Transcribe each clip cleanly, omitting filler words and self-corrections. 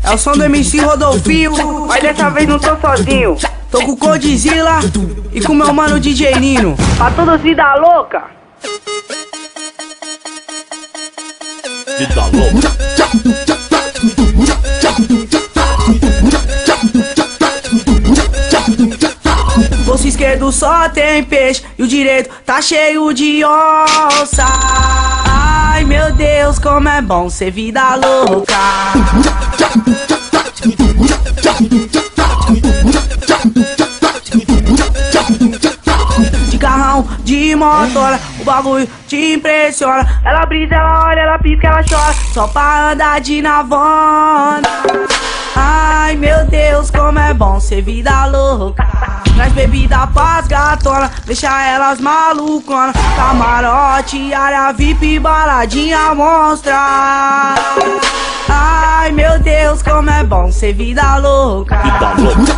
É o som do MC Rodolfinho, mas dessa vez não tô sozinho. tô com o Condzilla e com meu mano DJ Nino. Pra todos vida louca. Vida louca. Bolso esquerdo só tem peixe e o direito tá cheio de onça. Ai meu Deus, como é bom ser vida louca. De carrão, de motora, o bagulho te impressiona. Ela brisa, ela olha, ela pisca, ela chora, só pra andar de navona. Ai meu Deus, como é bom ser vida louca. Traz bebida pras gatona, deixa elas malucona. Camarote, área VIP, baladinha monstra. Ai meu Deus, como é bom ser vida louca. Vida louca.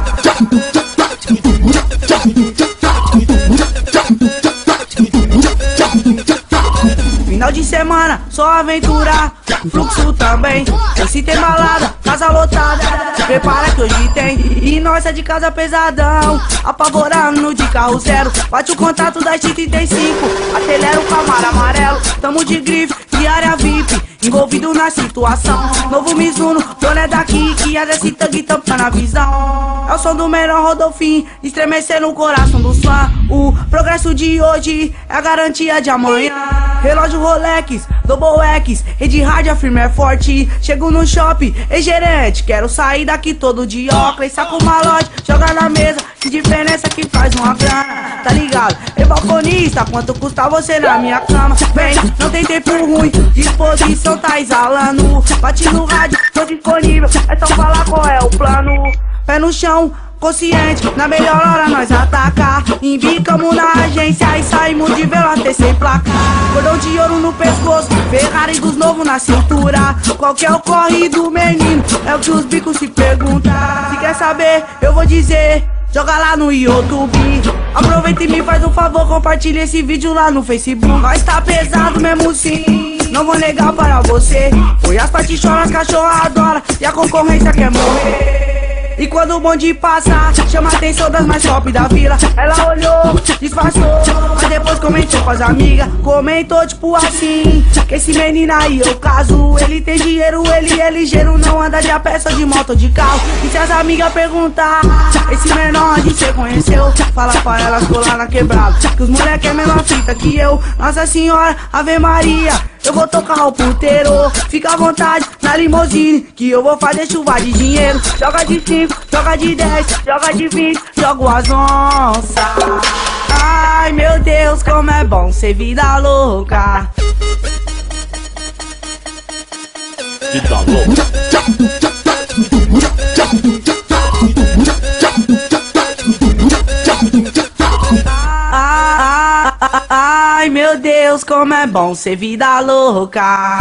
Final de semana, só aventura, fluxo também. Esse tem balada, casa lotada, prepara que hoje tem. E nós é de casa pesadão, apavorando de carro zero. Bate o contato das 35, acelera o Camaro amarelo. Tamo de grife, de área VIP, envolvido na situação. Novo Mizuno, dono é daqui, que é desse tanque tampando a visão. É o som do menor Rodolfinho, estremecendo o coração dos fãs. O progresso de hoje é a garantia de amanhã. Relógio Rolex, Double X, rede hard, a firma é forte. Chego no shopping, ei gerente, quero sair daqui todo de óculos. Saco malote, joga na mesa, que diferença que faz uma grana, tá ligado? Ei balconista, quanto custa você na minha cama? Vem, não tem tempo ruim, disposição tá exalando. Bate no rádio, tô disponível, é só falar qual é o plano. Pé no chão, consciente, na melhor hora nós atacar. Embicamos na agência e saímos de Velote sem placa. Cordão de ouro no pescoço, Ferrari dos novos na cintura. Qual que é o corre do menino? É o que os bicos se perguntam. Se quer saber, eu vou dizer, joga lá no YouTube. Aproveita e me faz um favor, compartilha esse vídeo lá no Facebook. Nós tá pesado mesmo sim, não vou negar para você. Foi as partes choram, as cachorras adoram e a concorrência quer morrer. E quando o bonde passa, chama a atenção das mais top da vila. Ela olhou, disfarçou, mas depois comentou com as amigas. Comentou tipo assim, que esse menino aí eu caso. Ele tem dinheiro, ele é ligeiro, não anda de a pé, só de moto ou de carro. E se as amigas perguntar, esse menor onde cê conheceu? Fala pra elas colar na quebrada, que os moleque é menor fita que eu. Nossa Senhora, Ave Maria, eu vou tocar o puteiro. Fica à vontade na limousine, que eu vou fazer chuva de dinheiro. Joga de 5, joga de 10, joga de 20, jogo as onças. Ai meu Deus, como é bom ser vida louca. Vida louca. Ai meu Deus, como é bom ser vida louca.